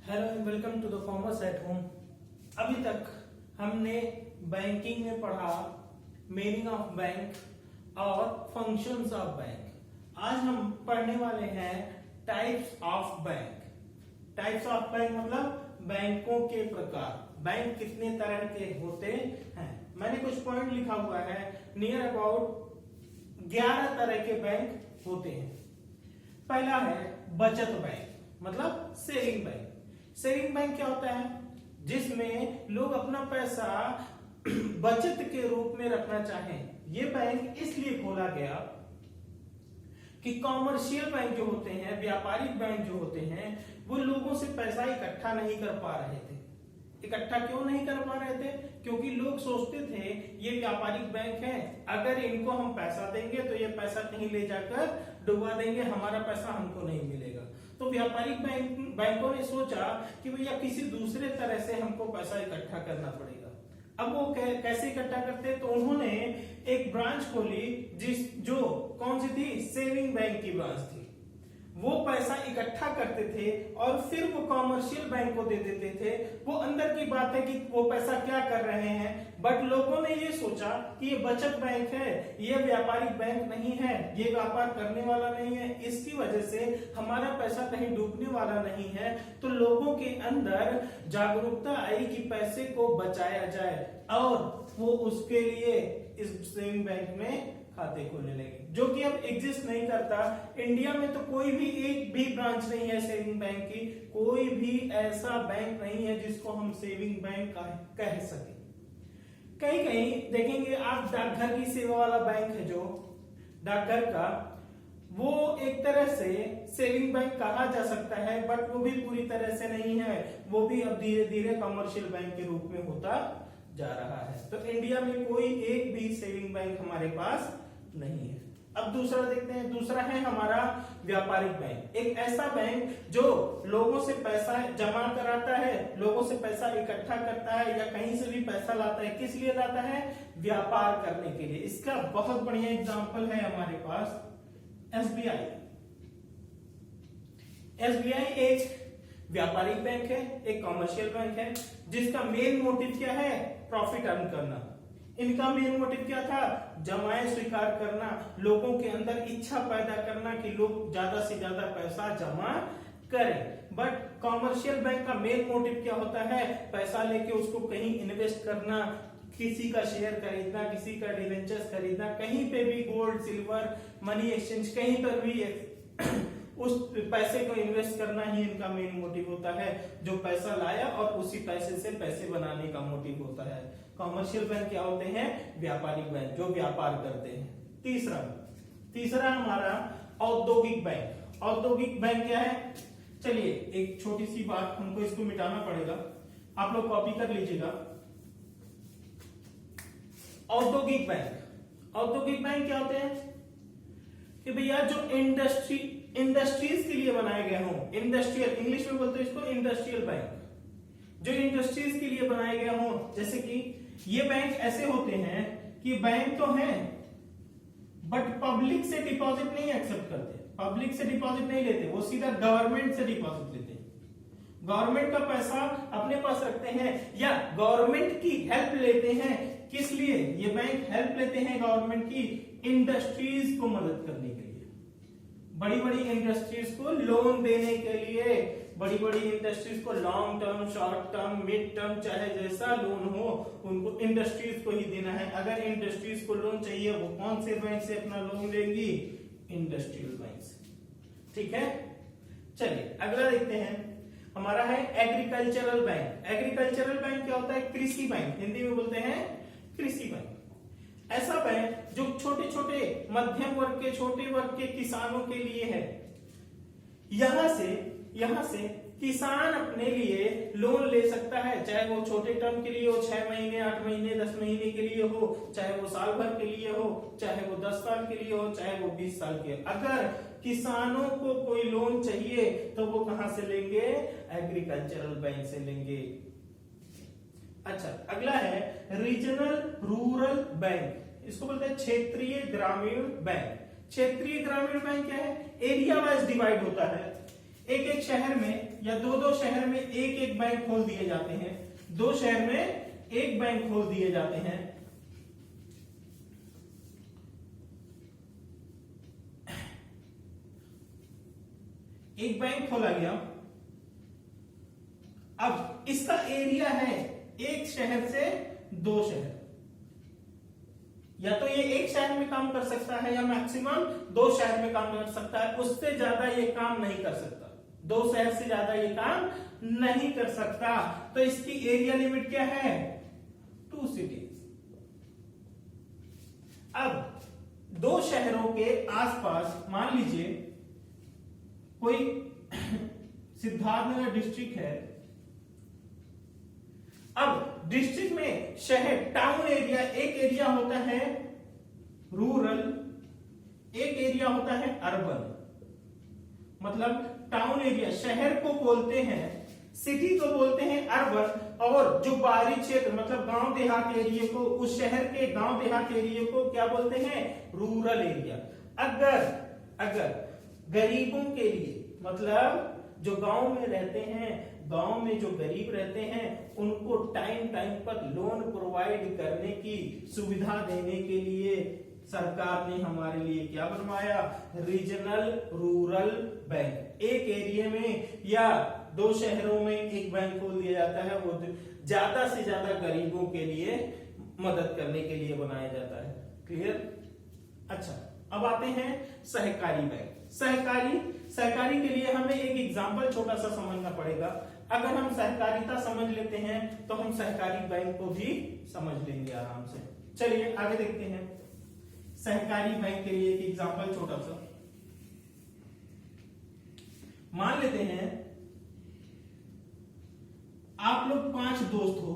Hello and welcome to the commerce at home. अभी तक हमने बैंकिंग में पढ़ा मीनिंग ऑफ बैंक और फंक्शंस ऑफ बैंक। आज हम पढ़ने वाले हैं types of bank. Types of bank मतलब बैंकों के प्रकार। बैंक कितने तरह के होते हैं। मैंने कुछ पॉइंट लिखा हुआ है, नियर अबाउट 11 तरह के बैंक होते हैं। पहला है बचत बैंक मतलब सेविंग बैंक। सेविंग बैंक क्या होता है? जिसमें लोग अपना पैसा बचत के रूप में रखना चाहें। ये बैंक इसलिए खोला गया कि कॉमर्शियल बैंक जो होते हैं, व्यापारिक बैंक जो होते हैं, वो लोगों से पैसा इकट्ठा नहीं कर पा रहे थे। इकट्ठा क्यों नहीं कर पा रहे थे? क्योंकि लोग सोचते थे ये व्यापारिक बैंक है, अगर इनको हम पैसा देंगे तो ये पैसा कहीं ले जाकर डुबा देंगे, हमारा पैसा हमको नहीं मिलेगा। तो व्यापारिक बैंकों ने सोचा कि भैया किसी दूसरे तरह से हमको पैसा इकट्ठा करना पड़ेगा। अब वो कैसे इकट्ठा करते? तो उन्होंने एक ब्रांच खोली जो कौन सी थी? सेविंग बैंक की ब्रांच थी। वो पैसा इकट्ठा करते थे और फिर वो कॉमर्शियल बैंक को दे देते थे। वो अंदर की बात है कि वो पैसा क्या कर रहे हैं, बट लोगों ने ये सोचा कि ये बचत बैंक है, ये व्यापारिक बैंक नहीं है, ये व्यापार करने वाला नहीं है, इसकी वजह से हमारा पैसा कहीं डूबने वाला नहीं है। तो लोगों के अंदर जागरूकता आई कि पैसे को बचाया जाए और वो उसके लिए इस सेविंग बैंक में खाते खोलने लगे, जो कि अब एग्जिस्ट नहीं करता। इंडिया में तो कोई भी एक भी ब्रांच नहीं है सेविंग बैंक की। कोई भी ऐसा बैंक नहीं है जिसको हम सेविंग बैंक कह सके। कहीं कहीं देखेंगे आप, डाकघर की सेवा वाला बैंक है जो डाकघर का, वो एक तरह से सेविंग बैंक कहा जा सकता है, बट वो भी पूरी तरह से नहीं है। वो भी अब धीरे धीरे कमर्शियल बैंक के रूप में होता जा रहा है। तो इंडिया में कोई एक भी सेविंग बैंक हमारे पास नहीं है। अब दूसरा देखते हैं। दूसरा है हमारा व्यापारिक बैंक। एक ऐसा बैंक जो लोगों से पैसा जमा कराता है, लोगों से पैसा इकट्ठा करता है, या कहीं से भी पैसा लाता है। किस लिए लाता है? व्यापार करने के लिए। इसका बहुत बढ़िया एग्जांपल है हमारे पास एसबीआई। एसबीआई एक व्यापारिक बैंक है, एक कॉमर्शियल बैंक है, जिसका मेन मोटिव क्या है? प्रॉफिट अर्न करना। इनका मेन मोटिव क्या था? जमाएं स्वीकार करना, लोगों के अंदर इच्छा पैदा करना कि लोग ज्यादा से ज्यादा पैसा जमा करें। बट कॉमर्शियल बैंक का मेन मोटिव क्या होता है? पैसा लेके उसको कहीं इन्वेस्ट करना, किसी का शेयर खरीदना, किसी का डिवेंचर्स खरीदना, कहीं पे भी गोल्ड सिल्वर मनी एक्सचेंज, कहीं पर भी उस पैसे को इन्वेस्ट करना ही इनका मेन मोटिव होता है। जो पैसा लाया और उसी पैसे से पैसे बनाने का मोटिव होता है। कॉमर्शियल बैंक क्या होते हैं? व्यापारिक बैंक, जो व्यापार करते हैं। तीसरा हमारा औद्योगिक बैंक। औद्योगिक बैंक क्या है? चलिए एक छोटी सी बात, हमको इसको मिटाना पड़ेगा, आप लोग कॉपी कर लीजिएगा। औद्योगिक बैंक। औद्योगिक बैंक क्या होते हैं कि भैया जो इंडस्ट्रीज के लिए बनाए गए हों, इंडस्ट्रियल, इंग्लिश में बोलते हैं इसको इंडस्ट्रियल बैंक। जो इंडस्ट्रीज के लिए बनाए गए हों, जैसे कि ये बैंक ऐसे होते हैं कि बैंक तो हैं बट पब्लिक से डिपॉजिट नहीं एक्सेप्ट करते, पब्लिक से डिपॉजिट नहीं लेते, वो सीधा गवर्नमेंट से डिपॉजिट लेते हैं। गवर्नमेंट का पैसा अपने पास रखते हैं या गवर्नमेंट की हेल्प लेते हैं। किस लिए ये बैंक हेल्प लेते हैं? गवर्नमेंट की इंडस्ट्रीज को मदद करने के लिए, बड़ी बड़ी इंडस्ट्रीज को लोन देने के लिए, बड़ी बड़ी इंडस्ट्रीज को long term, short term, mid term, चाहे जैसा लोन हो उनको इंडस्ट्रीज को ही देना है। अगर इंडस्ट्रीज को लोन चाहिए, वो कौन से बैंक से अपना लोन लेंगी? इंडस्ट्रियल बैंक से। ठीक है, चलिए अगला देखते हैं। हमारा है एग्रीकल्चरल बैंक। एग्रीकल्चरल बैंक क्या होता है? कृषि बैंक, हिंदी में बोलते हैं कृषि बैंक। ऐसा बैंक जो छोटे छोटे मध्यम वर्ग के, छोटे वर्ग के किसानों के लिए है। यहां से किसान अपने लिए लोन ले सकता है, चाहे वो छोटे टर्म के लिए हो, 6 महीने, 8 महीने, 10 महीने के लिए हो, चाहे वो साल भर के लिए हो, चाहे वो 10 साल के लिए हो, चाहे वो 20 साल के। अगर किसानों को कोई लोन चाहिए तो वो कहां से लेंगे? एग्रीकल्चरल बैंक से लेंगे। अच्छा, अगला है रीजनल रूरल बैंक। इसको बोलते हैं क्षेत्रीय ग्रामीण बैंक। क्षेत्रीय ग्रामीण बैंक क्या है? एरिया वाइज डिवाइड होता है। एक एक शहर में या दो दो शहर में एक एक बैंक खोल दिए जाते हैं, दो शहर में एक बैंक खोल दिए जाते हैं। एक बैंक खोला गया, अब इसका एरिया है एक शहर से दो शहर, या तो ये एक शहर में काम कर सकता है या मैक्सिमम दो शहर में काम कर सकता है, उससे ज्यादा ये काम नहीं कर सकता, दो शहर से ज्यादा ये काम नहीं कर सकता। तो इसकी एरिया लिमिट क्या है? 2 सिटीज। अब दो शहरों के आसपास मान लीजिए कोई सिद्धार्थनगर डिस्ट्रिक्ट है। अब डिस्ट्रिक्ट में शहर टाउन एरिया, एक एरिया होता है रूरल, एक एरिया होता है अर्बन। मतलब टाउन एरिया शहर को बोलते हैं, सिटी को बोलते हैं अर्बन, और जो बाहरी क्षेत्र मतलब गांव देहात एरिया को, उस शहर के गांव देहात एरिया को क्या बोलते हैं? Rural area. अगर गरीबों के लिए, मतलब जो गांव में रहते हैं, गांव में जो गरीब रहते हैं, उनको टाइम टाइम पर लोन प्रोवाइड करने की सुविधा देने के लिए सरकार ने हमारे लिए क्या बनवाया? Regional rural bank. एक एरिया में या दो शहरों में एक बैंक खोल दिया जाता है, वो ज्यादा से ज्यादा गरीबों के लिए मदद करने के लिए बनाया जाता है। क्लियर? अच्छा, अब आते हैं सहकारी बैंक। सहकारी के लिए हमें एक एग्जाम्पल छोटा सा समझना पड़ेगा। अगर हम सहकारिता समझ लेते हैं तो हम सहकारी बैंक को भी समझ लेंगे आराम से। चलिए आगे देखते हैं। सहकारी बैंक के लिए एक एग्जाम्पल छोटा सा मान लेते हैं। आप लोग 5 दोस्त हो,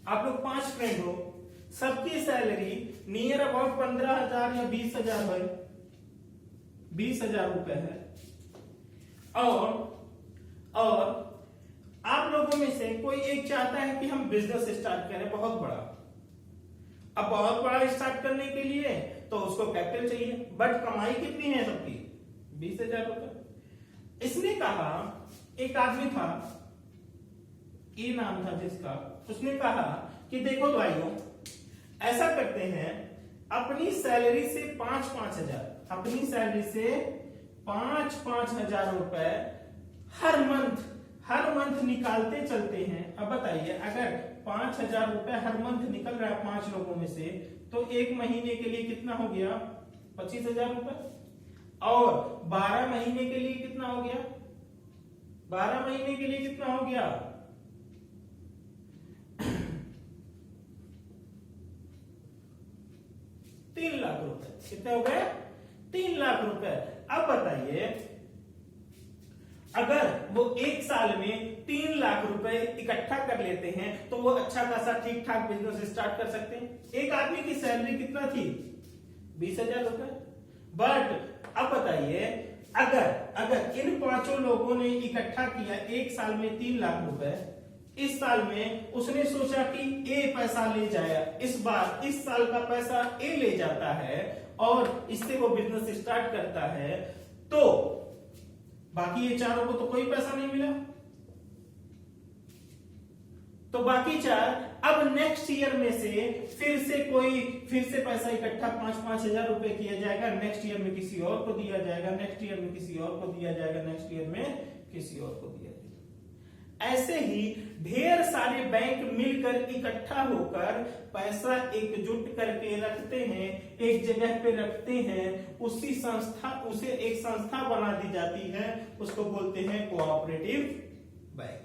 आप लोग 5 फ्रेंड हो, सबकी सैलरी नियर अबाउट 15,000 या 20,000 है, 20,000 रुपए है। और आप लोगों में से कोई एक चाहता है कि हम बिजनेस स्टार्ट करें बहुत बड़ा। अब बहुत बड़ा स्टार्ट करने के लिए तो उसको कैपिटल चाहिए, बट कमाई कितनी है सबकी? 20,000 रुपए। इसने कहा, एक आदमी था, ये नाम था जिसका, उसने कहा कि देखो भाइयों, ऐसा करते हैं, अपनी सैलरी से 5-5 हजार, अपनी सैलरी से 5-5 हजार रुपए हर मंथ निकालते चलते हैं। अब बताइए, अगर 5,000 रुपए हर मंथ निकल रहा है 5 लोगों में से, तो एक महीने के लिए कितना हो गया? 25,000 रुपए। और 12 महीने के लिए कितना हो गया? 12 महीने के लिए कितना हो गया? 3 लाख रुपए। कितने हो गए? 3 लाख रुपए। अब बताइए, अगर वो एक साल में 3 लाख रुपए इकट्ठा कर लेते हैं तो वो अच्छा खासा ठीक ठाक बिजनेस स्टार्ट कर सकते हैं। एक आदमी की सैलरी कितना थी? 20,000 रुपए। बट अब बताइए, अगर इन 5 लोगों ने इकट्ठा किया एक साल में 3 लाख रुपए, इस साल में उसने सोचा कि ए पैसा ले जाए, इस साल का पैसा ए ले जाता है और इससे वो बिजनेस स्टार्ट करता है, तो बाकी ये 4 को तो कोई पैसा नहीं मिला। तो बाकी 4 अब नेक्स्ट ईयर में से फिर से पैसा इकट्ठा 5-5 हजार रुपए किया जाएगा। नेक्स्ट ईयर में किसी और को दिया जाएगा, नेक्स्ट ईयर में किसी और को दिया जाएगा, नेक्स्ट ईयर में किसी और को दिया जाएगा। ऐसे ही ढेर सारे बैंक मिलकर इकट्ठा होकर पैसा एकजुट करके रखते हैं, एक जगह पे रखते हैं। उसे एक संस्था बना दी जाती है, उसको बोलते हैं कोऑपरेटिव बैंक।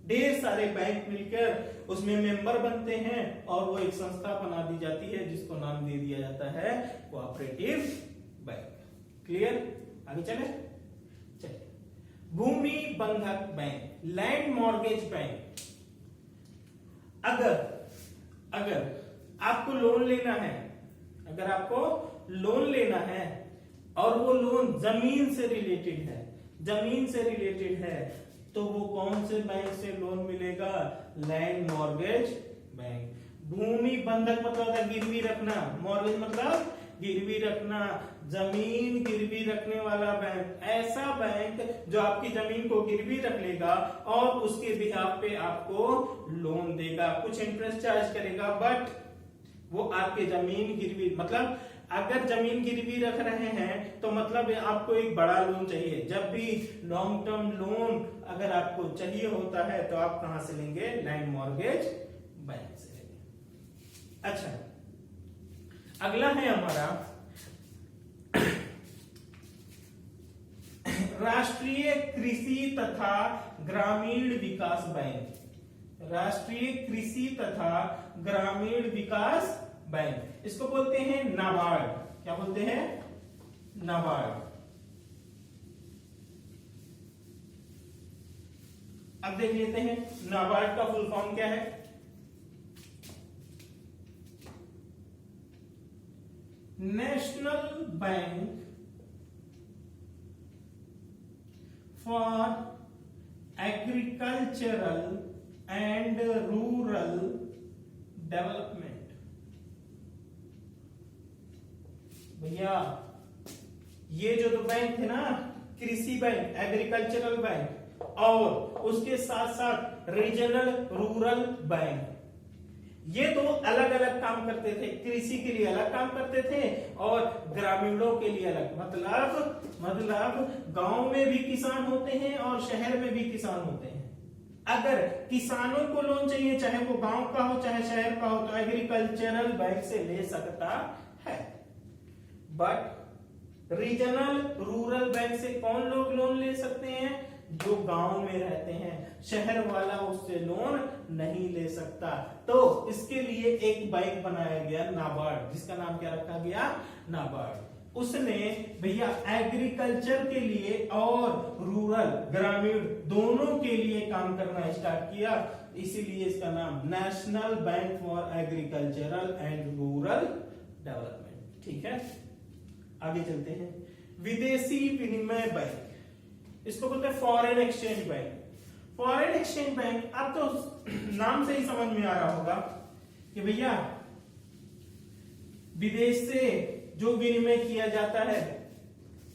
ढेर सारे बैंक मिलकर उसमें मेंबर बनते हैं और वो एक संस्था बना दी जाती है जिसको नाम दे दिया जाता है कोऑपरेटिव बैंक। क्लियर? आगे चले। भूमि बंधक बैंक, लैंड मॉर्गेज बैंक। अगर आपको लोन लेना है, अगर आपको लोन लेना है और वो लोन जमीन से रिलेटेड है, तो वो कौन से बैंक से लोन मिलेगा? Land mortgage bank. भूमि बंधक मतलब होता है गिरवी रखना, मॉर्गेज मतलब गिरवी रखना, जमीन गिरवी रखने वाला बैंक, ऐसा बैंक जो आपकी जमीन को गिरवी रख लेगा और उसके बिहाफ पे आपको लोन देगा, कुछ इंटरेस्ट चार्ज करेगा, बट वो आपके जमीन गिरवी, मतलब अगर जमीन गिरवी रख रहे हैं तो मतलब आपको एक बड़ा लोन चाहिए। जब भी लॉन्ग टर्म लोन अगर आपको चाहिए होता है तो आप कहां से लेंगे? लैंड मॉर्गेज बैंक से लेंगे। अच्छा, अगला है हमारा राष्ट्रीय कृषि तथा ग्रामीण विकास बैंक। राष्ट्रीय कृषि तथा ग्रामीण विकास बैंक, इसको बोलते हैं नाबार्ड। क्या बोलते हैं? नाबार्ड। अब देख लेते हैं नाबार्ड का फुल फॉर्म क्या है। National bank for agricultural and rural development. भैया ये जो दो बैंक थे ना, कृषि बैंक, एग्रीकल्चरल बैंक और उसके साथ साथ रीजनल रूरल बैंक, ये दो अलग अलग काम करते थे। कृषि के लिए अलग काम करते थे और ग्रामीणों के लिए अलग। मतलब गांव में भी किसान होते हैं और शहर में भी किसान होते हैं। अगर किसानों को लोन चाहिए, चाहे वो गांव का हो चाहे शहर का हो, तो एग्रीकल्चरल बैंक से ले सकता है। बट रीजनल रूरल बैंक से कौन लोग लोन ले सकते हैं? जो गांव में रहते हैं। शहर वाला उससे लोन नहीं ले सकता। तो इसके लिए एक बैंक बनाया गया नाबार्ड, जिसका नाम क्या रखा गया? नाबार्ड। उसने भैया एग्रीकल्चर के लिए और रूरल ग्रामीण दोनों के लिए काम करना स्टार्ट किया, इसीलिए इसका नाम national bank for agricultural and rural development. ठीक है, आगे चलते हैं। विदेशी विनिमय बैंक, इसको बोलते हैं foreign exchange bank. Foreign exchange bank, अब तो नाम से ही समझ में आ रहा होगा कि भैया विदेश से जो विनिमय किया जाता है,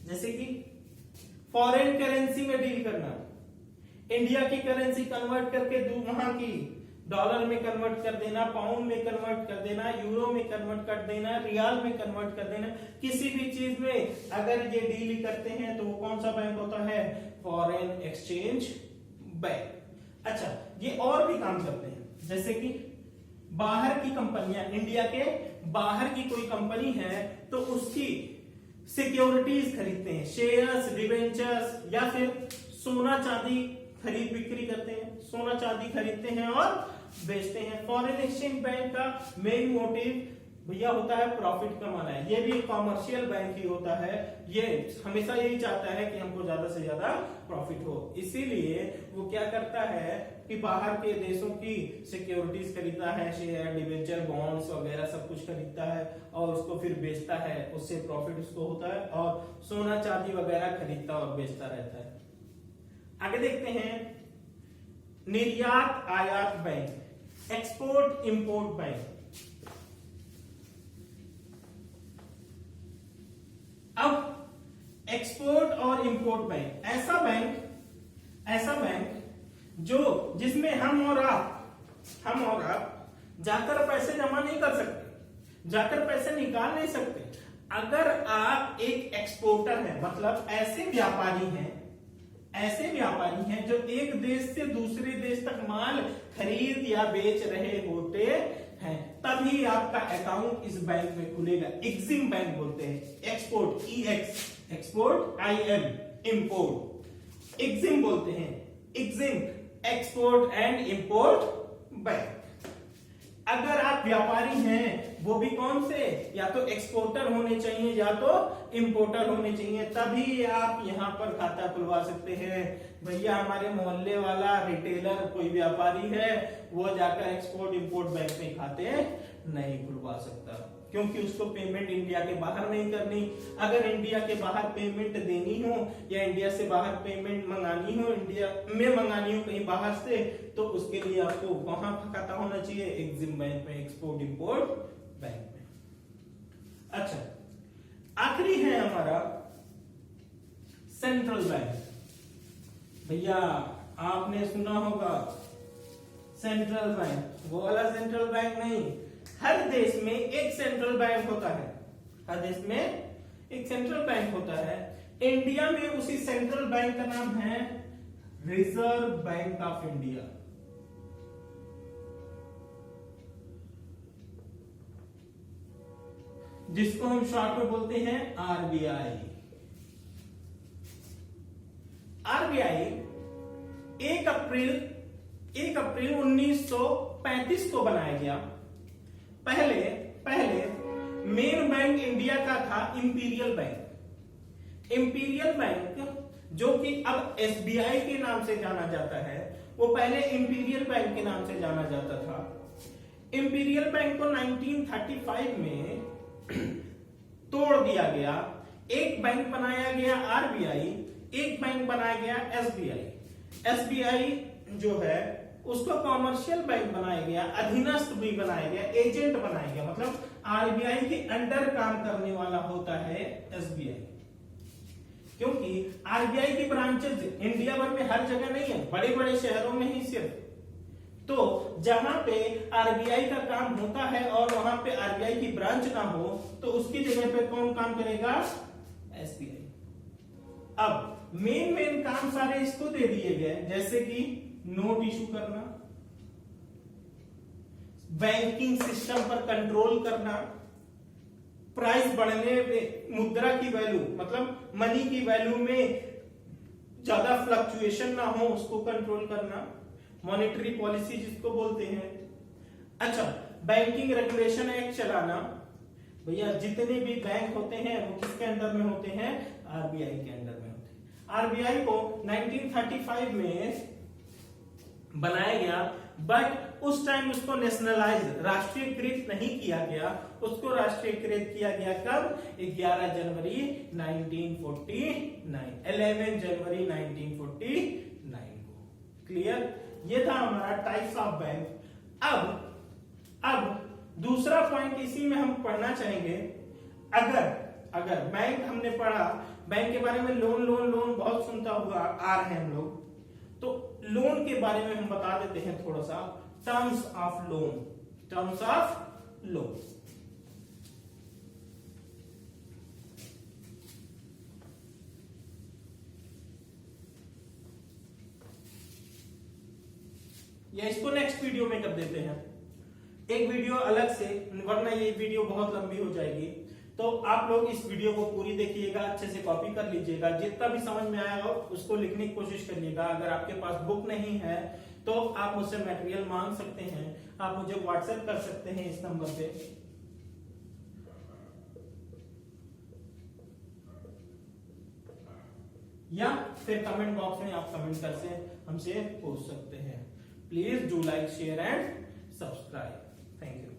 जैसे कि फॉरेन करेंसी में डील करना, इंडिया की करेंसी कन्वर्ट करके वहां की डॉलर में कन्वर्ट कर देना, पाउंड में कन्वर्ट कर देना, यूरो में कन्वर्ट कर देना, रियाल में कन्वर्ट कर देना। किसी भी चीज में अगर ये डील करते हैं तो वो कौन सा बैंक होता है? Foreign exchange bank. अच्छा, ये और भी काम करते हैं, जैसे कि बाहर की कंपनियां, इंडिया के बाहर की कोई कंपनी है तो उसकी सिक्योरिटीज खरीदते हैं, शेयर्स, डिबेंचर्स या फिर सोना चांदी खरीद बिक्री करते हैं। सोना चांदी खरीदते हैं और बेचते हैं। फॉरेन एक्सचेंज बैंक का मेन मोटिव भैया होता है प्रॉफिट कमाना है। ये भी कॉमर्शियल बैंक ही होता है, ये हमेशा यही चाहता है कि हमको ज्यादा से ज्यादा प्रॉफिट हो। इसीलिए वो क्या करता है कि बाहर के देशों की सिक्योरिटीज खरीदता है, शेयर, डिबेंचर, बॉन्ड्स वगैरह सब कुछ खरीदता है और उसको फिर बेचता है, उससे प्रॉफिट उसको होता है, और सोना चांदी वगैरह खरीदता और बेचता रहता है। आगे देखते हैं निर्यात आयात बैंक, एक्सपोर्ट इंपोर्ट बैंक। अब एक्सपोर्ट और इंपोर्ट बैंक, ऐसा बैंक जो जिसमें हम और आप जाकर पैसे जमा नहीं कर सकते, जाकर पैसे निकाल नहीं सकते। अगर आप एक एक्सपोर्टर हैं, मतलब ऐसे व्यापारी हैं जो एक देश से दूसरे देश तक माल खरीद या बेच रहे होते हैं, तभी आपका अकाउंट इस बैंक में खुलेगा। एक्सिम बैंक बोलते हैं। Export EX, export IM, import Exim बोलते हैं। Exim export and import bank. अगर आप व्यापारी हैं, वो भी कौन से, या तो एक्सपोर्टर होने चाहिए या तो इंपोर्टर होने चाहिए, तभी आप यहां पर खाता खुलवा सकते हैं। भैया हमारे मोहल्ले वाला रिटेलर कोई व्यापारी है, वो जाकर एक्सपोर्ट इंपोर्ट बैंक में खाते नहीं खुलवा सकता। क्योंकि उसको पेमेंट इंडिया के बाहर नहीं करनी। अगर इंडिया के बाहर पेमेंट देनी हो या इंडिया से बाहर पेमेंट मंगानी हो, इंडिया में मंगानी हो कहीं बाहर से, तो उसके लिए आपको कहां खाता होना चाहिए? एक्सिम बैंक में, एक्सपोर्ट इंपोर्ट बैंक में। अच्छा, आखिरी है हमारा सेंट्रल बैंक। भैया आपने सुना होगा सेंट्रल बैंक, वो वाला सेंट्रल बैंक नहीं। हर देश में एक सेंट्रल बैंक होता है, हर देश में एक सेंट्रल बैंक होता है। इंडिया में उसी सेंट्रल बैंक का नाम है रिजर्व बैंक ऑफ इंडिया। जिसको हम शॉर्ट में बोलते हैं आरबीआई। आरबीआई 1 अप्रैल 1935 को बनाया गया। पहले मेन बैंक इंडिया का था इंपीरियल बैंक। इंपीरियल बैंक जो कि अब एसबीआई के नाम से जाना जाता है, वो पहले इंपीरियल बैंक के नाम से जाना जाता था। इंपीरियल बैंक को 1935 में तोड़ दिया गया। एक बैंक बनाया गया आरबीआई, एक बैंक बनाया गया एसबीआई। एसबीआई जो है उसको कॉमर्शियल बैंक बनाया गया, अधीनस्थ भी बनाया गया, एजेंट बनाया गया। मतलब आरबीआई के अंडर काम करने वाला होता है एसबीआई, क्योंकि आरबीआई की ब्रांचेस इंडिया भर में हर जगह नहीं है, बड़े बड़े शहरों में ही सिर्फ। तो जहां पे आरबीआई का काम होता है और वहां पे आरबीआई की ब्रांच ना हो, तो उसकी जगह पे कौन काम करेगा? एसबीआई। अब मेन काम सारे इसको दे दिए गए, जैसे कि नोट इशू करना, बैंकिंग सिस्टम पर कंट्रोल करना, प्राइस बढ़ने पे मुद्रा की वैल्यू मतलब मनी की वैल्यू में ज्यादा फ्लक्चुएशन ना हो उसको कंट्रोल करना, मॉनेटरी पॉलिसी जिसको बोलते हैं। अच्छा, बैंकिंग रेगुलेशन एक्ट चलाना। भैया जितने भी बैंक होते हैं वो किसके अंडर में होते हैं? आरबीआई के अंडर में होते हैं। आरबीआई को 1935 में बनाया गया, बट उस टाइम उसको नेशनलाइज राष्ट्रीयकृत नहीं किया गया। उसको राष्ट्रीयकृत किया गया कब? 11 जनवरी 1949, 11 जनवरी 1949 को। क्लियर? ये था हमारा टाइप्स ऑफ बैंक। अब दूसरा पॉइंट इसी में हम पढ़ना चाहेंगे। अगर बैंक हमने पढ़ा, बैंक के बारे में लोन बहुत सुनता होगा आ रहे हैं हम लोग, तो लोन के बारे में हम बता देते हैं थोड़ा सा। Terms of loan. या इसको नेक्स्ट वीडियो में कर देते हैं, एक वीडियो अलग से, वरना ये वीडियो बहुत लंबी हो जाएगी। तो आप लोग इस वीडियो को पूरी देखिएगा, अच्छे से कॉपी कर लीजिएगा, जितना भी समझ में आएगा उसको लिखने की कोशिश करिएगा। अगर आपके पास बुक नहीं है तो आप मुझसे मटेरियल मांग सकते हैं, आप मुझे व्हाट्सएप कर सकते हैं इस नंबर पे। या फिर कमेंट बॉक्स में आप कमेंट कर से हमसे पूछ सकते हैं। Please do like, share and subscribe. Thank you.